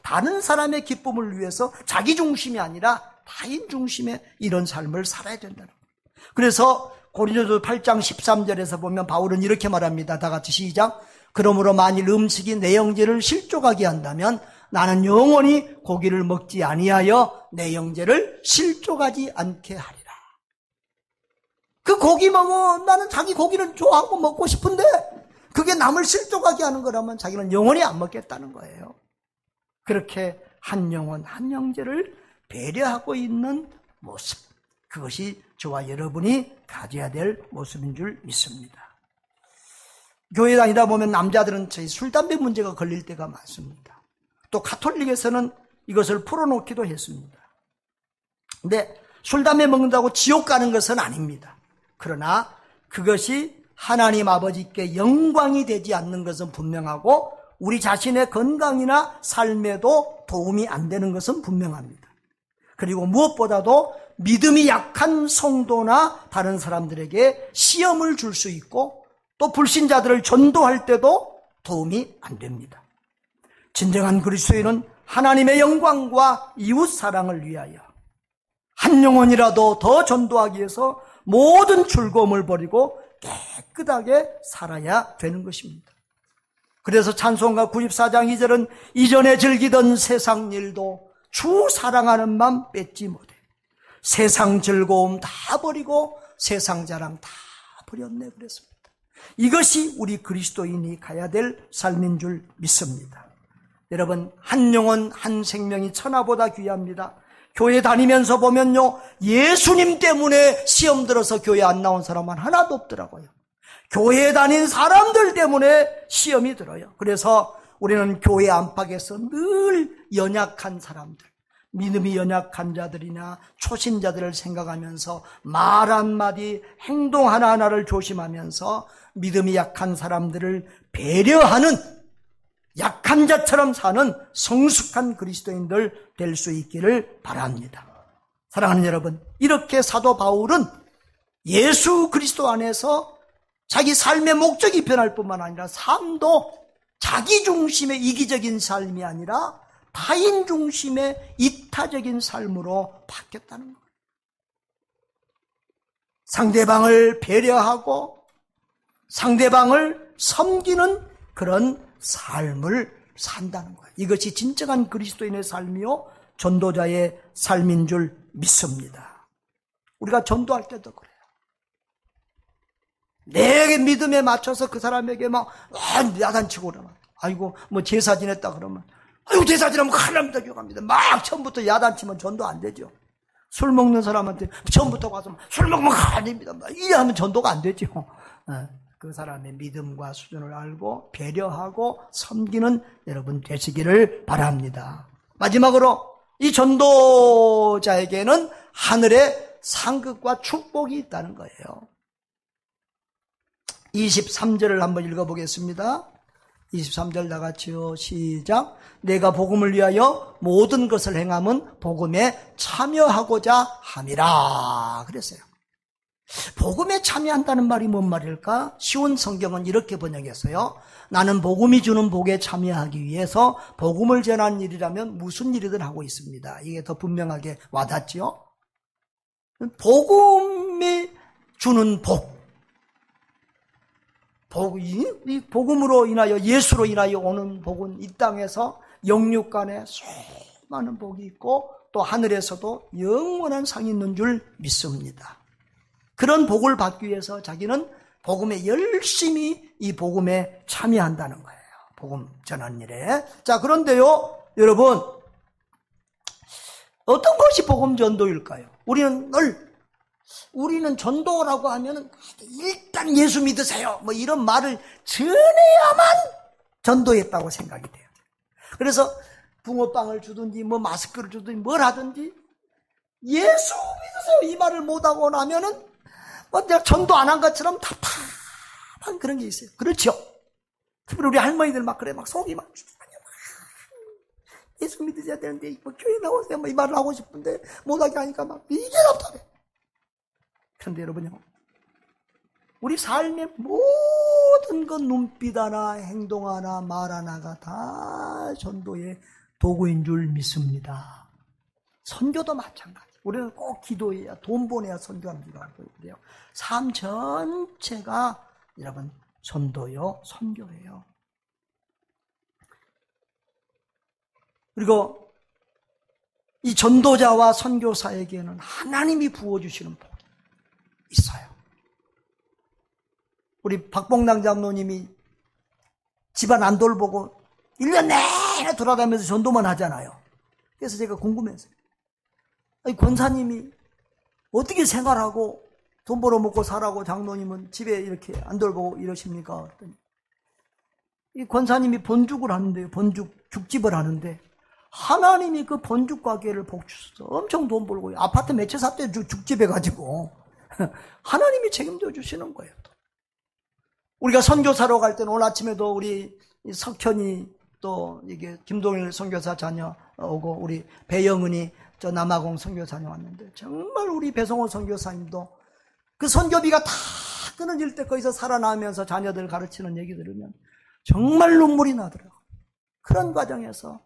다른 사람의 기쁨을 위해서 자기 중심이 아니라 타인 중심의 이런 삶을 살아야 된다는 거예요. 그래서 고린도서 8장 13절에서 보면 바울은 이렇게 말합니다. 다 같이 시작. 그러므로 만일 음식이 내 영제를 실족하게 한다면 나는 영원히 고기를 먹지 아니하여 내 영제를 실족하지 않게 하리라. 그 고기 먹어 나는 자기 고기를 좋아하고 먹고 싶은데 그게 남을 실족하게 하는 거라면 자기는 영원히 안 먹겠다는 거예요. 그렇게 한 영혼 한 영제를 배려하고 있는 모습, 그것이 저와 여러분이 가져야 될 모습인 줄 믿습니다. 교회 다니다 보면 남자들은 저희 술, 담배 문제가 걸릴 때가 많습니다. 또 가톨릭에서는 이것을 풀어놓기도 했습니다. 근데 술, 담배 먹는다고 지옥 가는 것은 아닙니다. 그러나 그것이 하나님 아버지께 영광이 되지 않는 것은 분명하고 우리 자신의 건강이나 삶에도 도움이 안 되는 것은 분명합니다. 그리고 무엇보다도 믿음이 약한 성도나 다른 사람들에게 시험을 줄 수 있고 또 불신자들을 전도할 때도 도움이 안 됩니다. 진정한 그리스도인은 하나님의 영광과 이웃 사랑을 위하여 한 영혼이라도 더 전도하기 위해서 모든 즐거움을 버리고 깨끗하게 살아야 되는 것입니다. 그래서 찬송가 94장 2절은 이전에 즐기던 세상 일도 주 사랑하는 맘 뺏지 못해 세상 즐거움 다 버리고 세상 자랑 다 버렸네 그랬습니다. 이것이 우리 그리스도인이 가야 될 삶인 줄 믿습니다. 여러분, 한 영혼 한 생명이 천하보다 귀합니다. 교회 다니면서 보면요, 예수님 때문에 시험 들어서 교회 안 나온 사람은 하나도 없더라고요. 교회에 다닌 사람들 때문에 시험이 들어요. 그래서 우리는 교회 안팎에서 늘 연약한 사람들, 믿음이 연약한 자들이나 초신자들을 생각하면서 말 한마디, 행동 하나하나를 조심하면서 믿음이 약한 사람들을 배려하는 약한 자처럼 사는 성숙한 그리스도인들 될 수 있기를 바랍니다. 사랑하는 여러분, 이렇게 사도 바울은 예수 그리스도 안에서 자기 삶의 목적이 변할 뿐만 아니라 삶도 자기 중심의 이기적인 삶이 아니라 타인 중심의 이타적인 삶으로 바뀌었다는 거예요. 상대방을 배려하고 상대방을 섬기는 그런 삶을 산다는 거예요. 이것이 진정한 그리스도인의 삶이요 전도자의 삶인 줄 믿습니다. 우리가 전도할 때도 그래요. 내 믿음에 맞춰서 그 사람에게 막 야단치고 그러면 아이고 뭐 제사 지냈다 그러면 아이고 제사 지내면 큰일 납니다 교감입니다. 막 처음부터 야단치면 전도 안 되죠. 술 먹는 사람한테 처음부터 가서 술 먹으면 아닙니다. 이래하면 전도가 안 되죠. 그 사람의 믿음과 수준을 알고 배려하고 섬기는 여러분 되시기를 바랍니다. 마지막으로 이 전도자에게는 하늘의 상급과 축복이 있다는 거예요. 23절을 한번 읽어보겠습니다. 23절 다 같이요. 시작. 내가 복음을 위하여 모든 것을 행함은 복음에 참여하고자 함이라 그랬어요. 복음에 참여한다는 말이 뭔 말일까? 쉬운 성경은 이렇게 번역했어요. 나는 복음이 주는 복에 참여하기 위해서 복음을 전하는 일이라면 무슨 일이든 하고 있습니다. 이게 더 분명하게 와닿죠? 복음이 주는 이 복음으로 인하여 예수로 인하여 오는 복은 이 땅에서 영육간에 수많은 복이 있고 또 하늘에서도 영원한 상이 있는 줄 믿습니다. 그런 복을 받기 위해서 자기는 복음에 열심히 이 복음에 참여한다는 거예요. 복음 전하는 일에. 자, 그런데요, 여러분, 어떤 것이 복음 전도일까요? 우리는 전도라고 하면은 일단 예수 믿으세요. 뭐 이런 말을 전해야만 전도했다고 생각이 돼요. 그래서 붕어빵을 주든지 뭐 마스크를 주든지 뭘 하든지 예수 믿으세요 이 말을 못하고 나면은 내가 전도 안 한 것처럼 답답한 그런 게 있어요. 그렇죠? 특별히 우리 할머니들 막 그래 막 속이 막 예수 믿으셔야 되는데 뭐 교회 나오세요 뭐 이 말을 하고 싶은데 못하게 하니까 막 이게 답답해. 그런데 여러분요, 우리 삶의 모든 것, 눈빛 하나, 행동 하나, 말 하나가 다 전도의 도구인 줄 믿습니다. 선교도 마찬가지. 우리는 꼭 기도해야, 돈 보내야 선교하는 줄 알고 있는데요. 삶 전체가 여러분 전도요, 선교예요. 그리고 이 전도자와 선교사에게는 하나님이 부어주시는 복이 있어요. 우리 박봉당 장로님이 집안 안 돌보고 1년 내내 돌아다니면서 전도만 하잖아요. 그래서 제가 궁금했어요. 아니, 권사님이 어떻게 생활하고 돈 벌어먹고 살라고 장로님은 집에 이렇게 안 돌보고 이러십니까? 그랬더니 이 권사님이 번죽을 하는데요. 죽집을 하는데 하나님이 그 번죽 가게를 복주셔서 엄청 돈 벌고 아파트 몇 채 샀대요. 죽집해 가지고 하나님이 책임져 주시는 거예요. 우리가 선교사로 갈 때는 오늘 아침에도 우리 석현이 또 이게 김동일 선교사 자녀 오고 우리 배영은이 저 남아공 선교사녀 왔는데 정말 우리 배성호 선교사님도 그 선교비가 다 끊어질 때 거기서 살아나면서 자녀들 가르치는 얘기 들으면 정말 눈물이 나더라고요. 그런 과정에서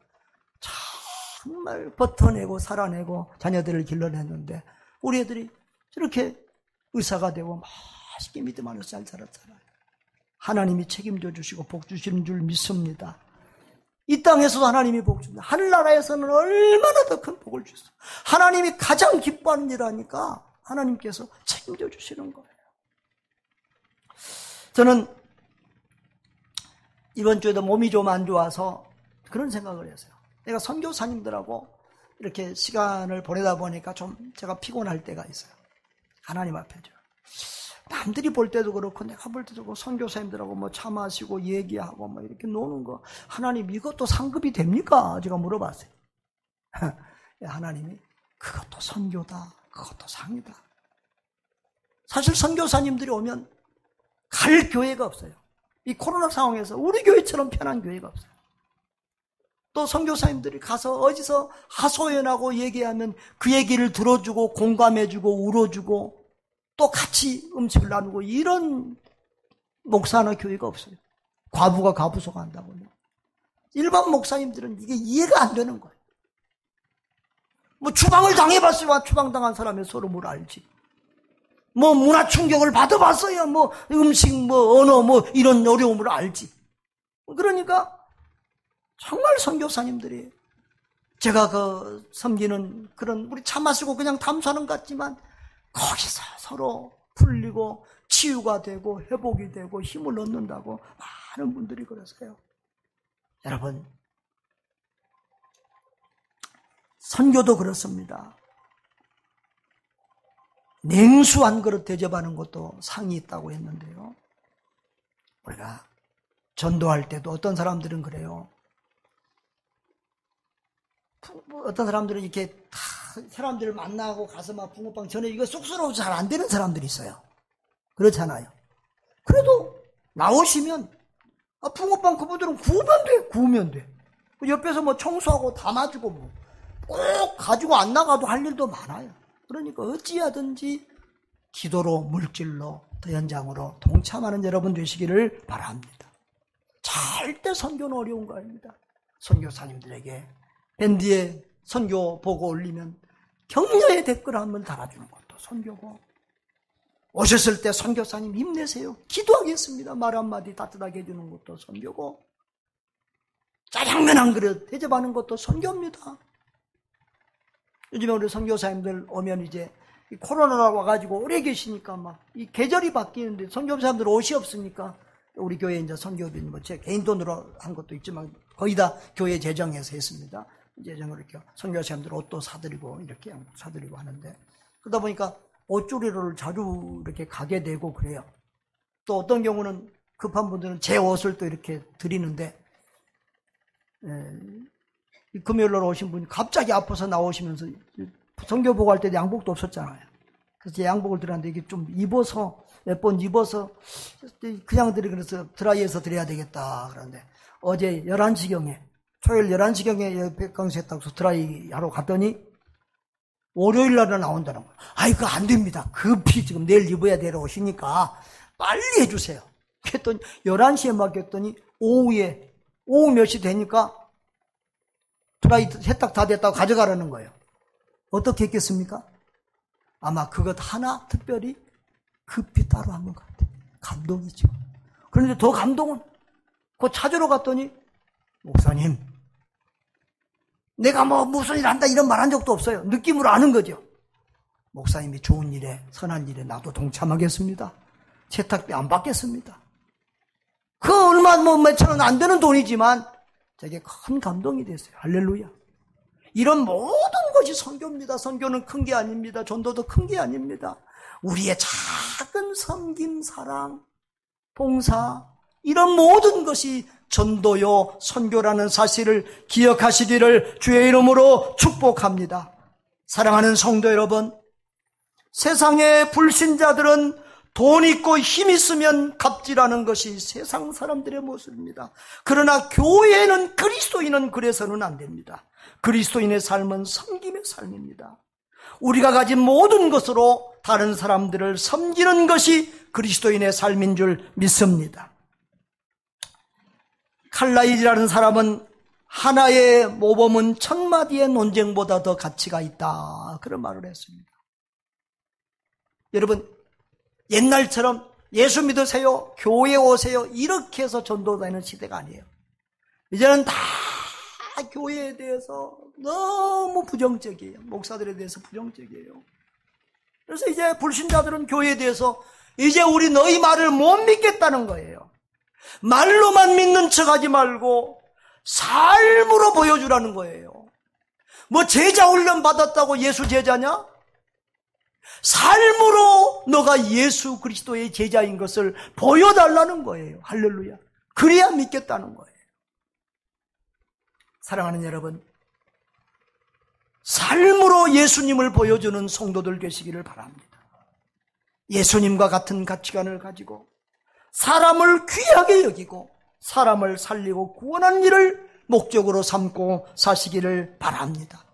정말 버텨내고 살아내고 자녀들을 길러냈는데 우리 애들이 저렇게 의사가 되고 맛있게 믿음 안에서 잘 살았잖아요. 하나님이 책임져 주시고 복 주시는 줄 믿습니다. 이 땅에서도 하나님이 복 주십니다. 하늘나라에서는 얼마나 더 큰 복을 주셨어요. 하나님이 가장 기뻐하는 일 하니까 하나님께서 책임져 주시는 거예요. 저는 이번 주에도 몸이 좀 안 좋아서 그런 생각을 했어요. 내가 선교사님들하고 이렇게 시간을 보내다 보니까 좀 제가 피곤할 때가 있어요. 하나님 앞에죠. 남들이 볼 때도 그렇고 내가 볼 때도 그렇고 선교사님들하고 뭐 차 마시고 얘기하고 뭐 이렇게 노는 거 하나님 이것도 상급이 됩니까? 제가 물어봤어요. 하나님이 그것도 선교다. 그것도 상이다. 사실 선교사님들이 오면 갈 교회가 없어요. 이 코로나 상황에서 우리 교회처럼 편한 교회가 없어요. 또 선교사님들이 가서 어디서 하소연하고 얘기하면 그 얘기를 들어주고 공감해주고 울어주고 또 같이 음식을 나누고 이런 목사나 교회가 없어요. 과부가 과부소 간다고요. 일반 목사님들은 이게 이해가 안 되는 거예요. 뭐 추방을 당해봤어요. 추방당한 사람이 서로 뭘 알지. 뭐 문화 충격을 받아봤어요. 뭐 음식, 뭐 언어, 뭐 이런 어려움을 알지. 그러니까 정말 선교사님들이 제가 그 섬기는 그런 우리 차 마시고 그냥 담수하는 것 같지만 거기서 서로 풀리고 치유가 되고 회복이 되고 힘을 얻는다고 많은 분들이 그러세요. 여러분, 선교도 그렇습니다. 냉수 한 그릇 대접하는 것도 상이 있다고 했는데요. 우리가 전도할 때도 어떤 사람들은 그래요. 어떤 사람들은 이렇게 다 사람들을 만나고 가서 막 붕어빵 전에 이거 쑥스러워서 잘 안 되는 사람들이 있어요. 그렇잖아요. 그래도 나오시면 붕어빵 그분들은 구우면 돼. 옆에서 뭐 청소하고 담아주고 뭐 꼭 가지고 안 나가도 할 일도 많아요. 그러니까 어찌하든지 기도로 물질로 더 현장으로 동참하는 여러분 되시기를 바랍니다. 절대 선교는 어려운 거 아닙니다. 선교사님들에게 밴드에 선교 보고 올리면 격려의 댓글 한번 달아주는 것도 선교고, 오셨을 때 선교사님 힘내세요 기도하겠습니다 말 한마디 따뜻하게 해주는 것도 선교고, 짜장면 한 그릇 대접하는 것도 선교입니다. 요즘에 우리 선교사님들 오면 이제 코로나가 와가지고 오래 계시니까 막 이 계절이 바뀌는데 선교사님들 옷이 없으니까 우리 교회 이제 선교빈 뭐 제 개인 돈으로 한 것도 있지만 거의 다 교회 재정에서 했습니다. 재정으로 이렇게 선교사님들 옷도 사드리고 이렇게 사드리고 하는데, 그러다 보니까 옷조리를 자주 이렇게 가게 되고 그래요. 또 어떤 경우는 급한 분들은 제 옷을 또 이렇게 드리는데, 금요일날 오신 분이 갑자기 아파서 나오시면서 선교 보고 할 때 양복도 없었잖아요. 그래서 제 양복을 드렸는데 이게 좀 입어서 몇 번 입어서 그냥 그래서 드라이해서 드려야 되겠다 그러는데, 어제 11시경에 토요일 11시경에 백강수에 딱 드라이 하러 갔더니 월요일 날에 나온다는 거예요. 아이 그거 안 됩니다. 급히 지금 내일 입어야 되러 오시니까 빨리 해주세요. 그랬더니 11시에 맡겼더니 오후 몇 시 되니까 드라이 세탁 다 됐다고 가져가라는 거예요. 어떻게 했겠습니까? 아마 그것 하나 특별히 급히 따로 한 것 같아요. 감동이죠. 그런데 더 감동은 그 찾으러 갔더니 목사님, 내가 무슨 일 한다 이런 말 한 적도 없어요. 느낌으로 아는 거죠. 목사님이 좋은 일에 선한 일에 나도 동참하겠습니다. 세탁비 안 받겠습니다. 그 얼마 몇천 원 안 되는 돈이지만 되게 큰 감동이 됐어요. 할렐루야. 이런 모든 것이 선교입니다. 선교는 큰 게 아닙니다. 전도도 큰 게 아닙니다. 우리의 작은 섬김, 사랑, 봉사 이런 모든 것이 전도요 선교라는 사실을 기억하시기를 주의 이름으로 축복합니다. 사랑하는 성도 여러분, 세상의 불신자들은 돈 있고 힘 있으면 갑질하는 것이 세상 사람들의 모습입니다. 그러나 교회는 그리스도인은 그래서는 안 됩니다. 그리스도인의 삶은 섬김의 삶입니다. 우리가 가진 모든 것으로 다른 사람들을 섬기는 것이 그리스도인의 삶인 줄 믿습니다. 칼라일이라는 사람은 하나의 모범은 1000마디의 논쟁보다 더 가치가 있다, 그런 말을 했습니다. 여러분, 옛날처럼 예수 믿으세요, 교회 오세요 이렇게 해서 전도 다니는 시대가 아니에요. 이제는 다 교회에 대해서 너무 부정적이에요. 목사들에 대해서 부정적이에요. 그래서 이제 불신자들은 교회에 대해서 이제 우리 너희 말을 못 믿겠다는 거예요. 말로만 믿는 척하지 말고 삶으로 보여주라는 거예요. 뭐 제자 훈련 받았다고 예수 제자냐? 삶으로 너가 예수 그리스도의 제자인 것을 보여달라는 거예요. 할렐루야. 그래야 믿겠다는 거예요. 사랑하는 여러분, 삶으로 예수님을 보여주는 성도들 되시기를 바랍니다. 예수님과 같은 가치관을 가지고 사람을 귀하게 여기고 사람을 살리고 구원하는 일을 목적으로 삼고 사시기를 바랍니다.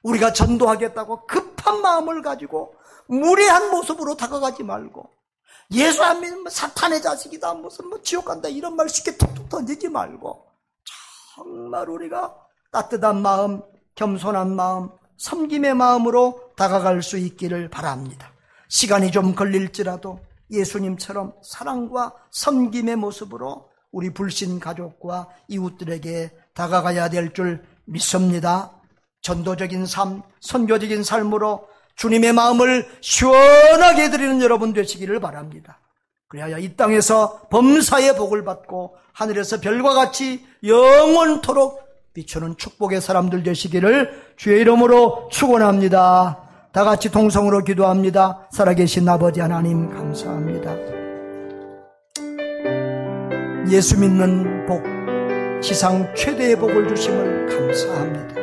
우리가 전도하겠다고 급한 마음을 가지고 무례한 모습으로 다가가지 말고, 예수 안 믿으면 사탄의 자식이다, 무슨 지옥 간다 이런 말 쉽게 툭툭 던지지 말고 정말 우리가 따뜻한 마음, 겸손한 마음, 섬김의 마음으로 다가갈 수 있기를 바랍니다. 시간이 좀 걸릴지라도 예수님처럼 사랑과 섬김의 모습으로 우리 불신 가족과 이웃들에게 다가가야 될 줄 믿습니다. 전도적인 삶, 선교적인 삶으로 주님의 마음을 시원하게 해드리는 여러분 되시기를 바랍니다. 그래야 이 땅에서 범사의 복을 받고 하늘에서 별과 같이 영원토록 비추는 축복의 사람들 되시기를 주의 이름으로 축원합니다. 다 같이 동성으로 기도합니다. 살아계신 아버지 하나님 감사합니다. 예수 믿는 복, 지상 최대의 복을 주심을 감사합니다.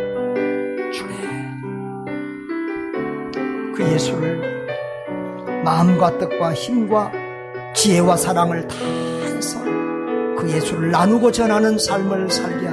주님, 그 예수를 마음과 뜻과 힘과 지혜와 사랑을 다해서 그 예수를 나누고 전하는 삶을 살게